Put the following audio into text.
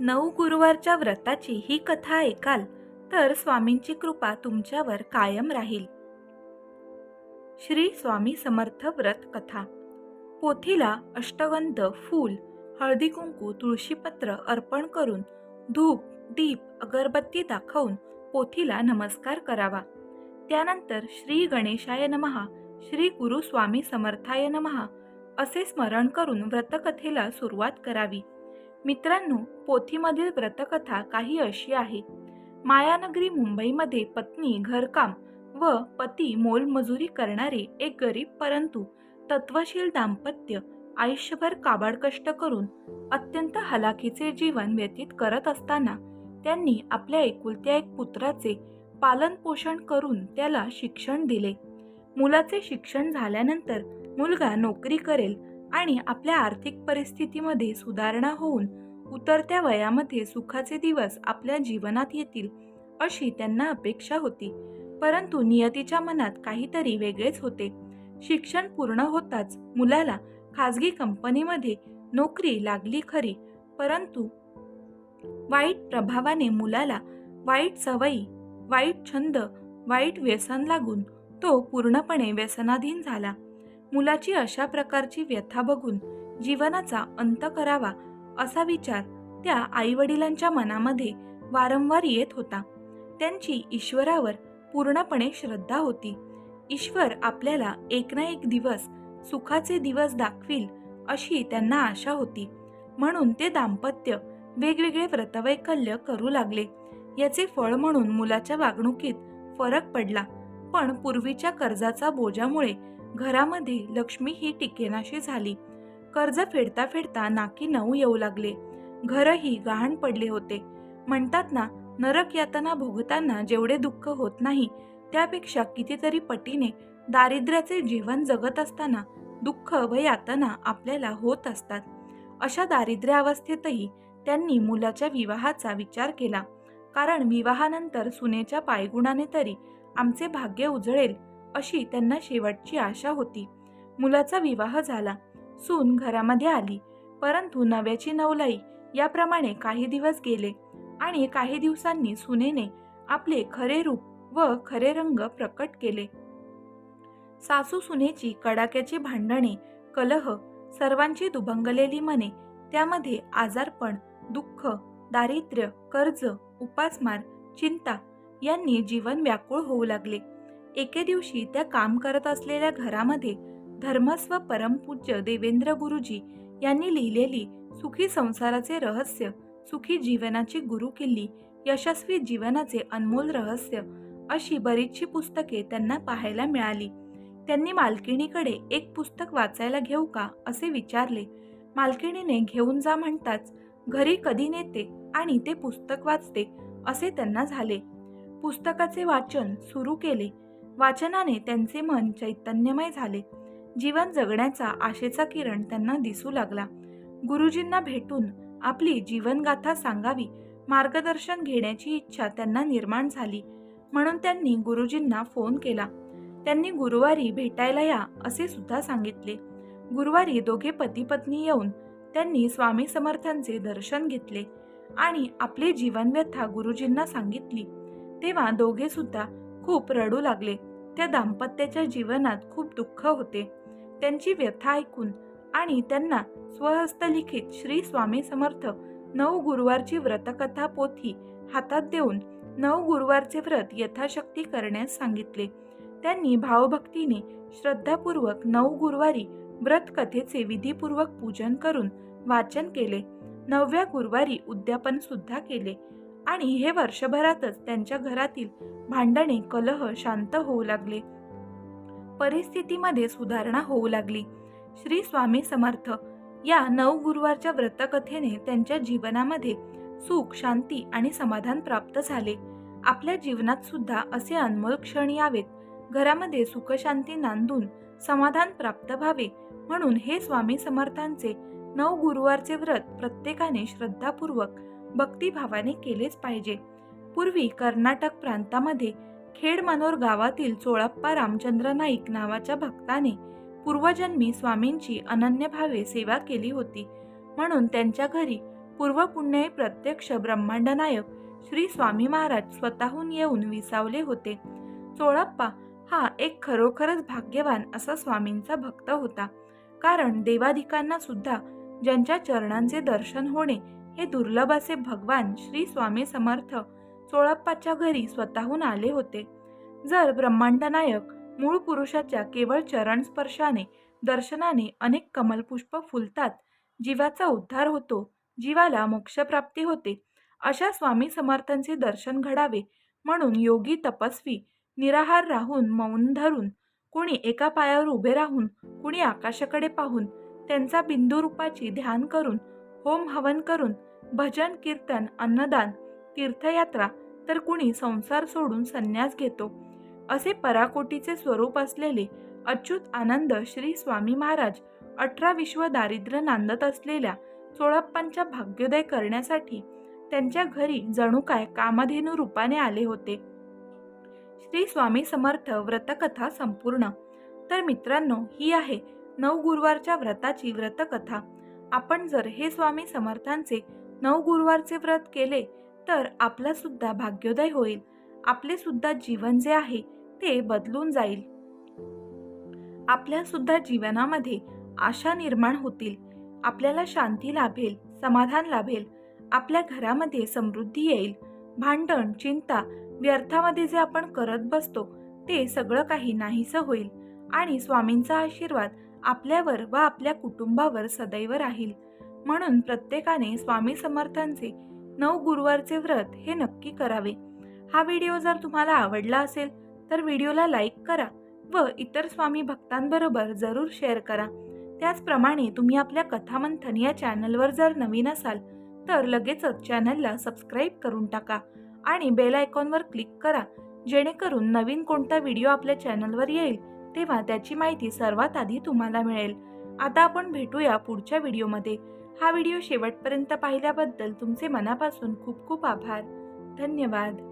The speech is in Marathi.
9 गुरुवारच्या व्रताची ही कथा ऐकाल तर स्वामींची कृपा तुमच्यावर कायम राहील. श्री स्वामी समर्थ व्रत कथा. पोथीला अष्टगंध, फूल, हळदी कुंकू, तुळशीपत्र अर्पण करून धूप, दीप, अगरबत्ती दाखवून पोथीला नमस्कार करावा. त्यानंतर श्री गणेशाय नमः, श्री गुरु स्वामी समर्थाय नमः असे स्मरण करून व्रतकथेला सुरुवात करावी. मित्रांनो, पोथीमधील व्रतकथा काही अशी आहे. मायानगरी मुंबईमध्ये पत्नी घरकाम व पती मोलमजुरी करणारे एक गरीब परंतु तत्वशील दाम्पत्य आयुष्यभर काबाड कष्ट करून अत्यंत हलाखीचे जीवन व्यतीत करत असताना त्यांनी आपल्या एकुलत्या एक पुत्राचे पालन पोषण करून त्याला शिक्षण दिले. मुलाचे शिक्षण झाल्यानंतर मुलगा नोकरी करेल आणि आपल्या आर्थिक परिस्थितीमध्ये सुधारणा होऊन उतरत्या वयामध्ये सुखाचे दिवस आपल्या जीवनात येतील अशी त्यांना अपेक्षा होती. परंतु नियतीच्या मनात काहीतरी वेगळेच होते. शिक्षण पूर्ण होताच मुलाला खाजगी कंपनीमध्ये नोकरी लागली खरी, परंतु वाईट प्रभावाने मुलाला वाईट सवयी, वाईट छंद, वाईट व्यसन लागून तो पूर्णपणे व्यसनाधीन झाला. मुलाची अशा प्रकारची व्यथा बघून जीवनाचा अंत करावा असा विचार त्या आईवडिलांच्या मनामध्ये वारंवार येत होता. त्यांची ईश्वरावर पूर्णपणे श्रद्धा होती. ईश्वर आपल्याला एक ना एक दिवस सुखाचे दिवस दाखवील अशी त्यांना आशा होती. म्हणून ते दाम्पत्य वेगवेगळे व्रतवैकल्य करू लागले. याचे फळ म्हणून मुलाच्या वागणुकीत फरक पडला. पण पूर्वीच्या कर्जाचा बोजामुळे घरामध्ये लक्ष्मी ही टिकेनाशी झाली. कर्ज फेडता फेडता नाकी नऊ येऊ लागले. घरही गहाण पडले होते. म्हणतात ना, नरक यातना भोगताना जेवढे दुःख होत नाही त्यापेक्षा कितीतरी पटीने दारिद्र्याचे जीवन जगत असताना दुःख व यातना आपल्याला होत असतात. अशा दारिद्र्यावस्थेतही त्यांनी मुलाच्या विवाहाचा विचार केला. कारण विवाहानंतर सुनेच्या पायगुणाने तरी आमचे भाग्य उजळेल अशी त्यांना शेवटची आशा होती. मुलाचा विवाह झाला. सून घरामध्ये आली. परंतु नव्याची नवलाई याप्रमाणे काही दिवस गेले आणि काही दिवसांनी सुनेने आपले खरे रूप व खरे रंग प्रकट केले. सासू सुनेची कडाक्याची भांडणे, कलह, सर्वांची दुभंगलेली मने, त्यामध्ये आजारपण, दुःख, दारिद्र्य, कर्ज, उपासमार, चिंता यांनी जीवन व्याकुळ होऊ लागले. एके दिवशी त्या काम करत असलेल्या घरामध्ये धर्मस्व परमपूज्य देवेंद्र गुरुजी यांनी लिहिलेली सुखी संसाराचे रहस्य, सुखी जीवनाची गुरुकिल्ली, यशस्वी जीवनाचे अनमोल रहस्य अशी बरीचशी पुस्तके त्यांना पाहायला मिळाली. त्यांनी मालकिणीकडे एक पुस्तक वाचायला घेऊ का असे विचारले. मालकिणीने घेऊन जा म्हणताच घरी कधी नेते आणि ते पुस्तक वाचते असे त्यांना झाले. पुस्तकाचे वाचन सुरू केले. वाचनाने त्यांचे मन चैतन्यमय झाले. जीवन जगण्याचा आशेचा किरण त्यांना दिसू लागला. गुरुजींना भेटून आपली जीवनगाथा सांगावी, मार्गदर्शन घेण्याची इच्छा त्यांना निर्माण झाली. म्हणून त्यांनी गुरुजींना फोन केला. त्यांनी गुरुवारी भेटायला या असे सुद्धा सांगितले. गुरुवारी दोघे पती पत्नी येऊन त्यांनी स्वामी समर्थांचे दर्शन घेतले आणि आपली जीवनव्यथा गुरुजींना सांगितली. तेव्हा दोघे सुद्धा खूप रडू लागले. त्या दाम्पत्याच्या जीवनात खूप दुःख होते. त्यांची व्यथा ऐकून आणि त्यांना स्वहस्तलिखित श्री स्वामी समर्थ 9 गुरुवारची व्रतकथा पोथी हातात देऊन 9 गुरुवारचे व्रत यथाशक्ती करण्यास सांगितले. त्यांनी भावभक्तीने श्रद्धापूर्वक 9 गुरुवारी व्रतकथेचे विधीपूर्वक पूजन करून वाचन केले. 9व्या गुरुवारी उद्यापन सुद्धा केले आणि हे वर्षभरातच त्यांच्या घरातील भांडणे, कलह शांत होऊ लागले. परिस्थितीमध्ये सुधारणा होऊ लागली. श्री स्वामी समर्थ या 9 गुरुवारच्या व्रतकथेने त्यांच्या जीवनामध्ये सुख, शांती आणि समाधान प्राप्त झाले. आपल्या जीवनात सुद्धा असे अनमोल क्षण यावेत, घरामध्ये सुखशांती नांदून समाधान प्राप्त व्हावे म्हणून हे स्वामी समर्थांचे 9 गुरुवारचे व्रत प्रत्येकाने श्रद्धापूर्वक भक्तिभावाने केलेच पाहिजे. पूर्वी कर्नाटक प्रांतामध्ये खेडमनोर गावातील चोळप्पा रामचंद्र नाईक नावाच्या भक्ताने पूर्वजन्मी स्वामींची अनन्यभावे सेवा केली होती. म्हणून त्यांच्या घरी पूर्वपुण्याई प्रत्यक्ष ब्रह्मांड नायक श्री स्वामी महाराज स्वतःहून येऊन विसावले होते. चोळप्पा हा एक खरोखरच भाग्यवान असा स्वामींचा भक्त होता. कारण देवाधिकांना सुद्धा ज्यांच्या चरणांचे दर्शन होणे हे दुर्लभ असे भगवान श्री स्वामी समर्थ चोळप्पाच्या घरी स्वतःहून आले होते. जर ब्रह्मांड नायक मूळ पुरुषाच्या केवळ चरण स्पर्शाने दर्शनाने अनेक कमलपुष्प फुलतात, जीवाचा उद्धार होतो, जीवाला मोक्षप्राप्ती होते, अशा स्वामी समर्थांचे दर्शन घडावे म्हणून योगी तपस्वी निराहार राहून मौन धरून, कुणी एका पायावर उभे राहून, कुणी आकाशाकडे पाहून, त्यांचा बिंदू रूपाची ध्यान करून, होम हवन करून, भजन कीर्तन अन्नदान तीर्थयात्रा, तर कुणी संसार सोडून संन्यास घेतो, असे पराकोटीचे स्वरूप असलेले अच्युत आनंद श्री स्वामी महाराज 18 विश्व दारिद्र्य नांदत असलेल्या चोळप्पांच्या भाग्योदय करण्यासाठी त्यांच्या घरी जणू काय कामधेनू रूपाने आले होते. श्री स्वामी समर्थ व्रतकथा संपूर्ण. तर मित्रांनो, ही आहे 9 गुरुवारच्या व्रताची व्रतकथा. आपण जर हे स्वामी समर्थांचे 9 गुरुवारचे व्रत केले तर आपला सुद्धा भाग्योदय होईल. आपले सुद्धा जीवन जे आहे ते बदलून जाईल. आपल्या सुद्धा जीवनामध्ये आशा निर्माण होतील. आपल्याला शांती लाभेल, समाधान लाभेल. आपल्या घरामध्ये समृद्धी येईल. भांडण, चिंता, व्यर्थामध्ये जे आपण करत बसतो ते सगळं काही नाहीसं होईल आणि स्वामींचा आशीर्वाद आपल्यावर व आपल्या कुटुंबावर सदैव राहील. म्हणून प्रत्येकाने स्वामी समर्थांचे 9 गुरुवारचे व्रत हे नक्की करावे. हा व्हिडिओ जर तुम्हाला आवडला असेल तर व्हिडिओला लाईक करा व इतर स्वामी भक्तांबरोबर जरूर शेअर करा. त्याचप्रमाणे तुम्ही आपल्या कथामंथन या चॅनलवर जर नवीन असाल तर लगेचच चॅनलला सबस्क्राईब करून टाका आणि बेल आयकॉनवर क्लिक करा, जेणेकरून नवीन कोणता व्हिडिओ आपल्या चॅनलवर येईल तेव्हा त्याची माहिती सर्वात आधी तुम्हाला मिळेल. आता आपण भेटूया पुढच्या व्हिडिओमध्ये. हा व्हिडिओ शेवटपर्यंत पाहिल्याबद्दल तुमचे मनापासून खूप खूप आभार. धन्यवाद.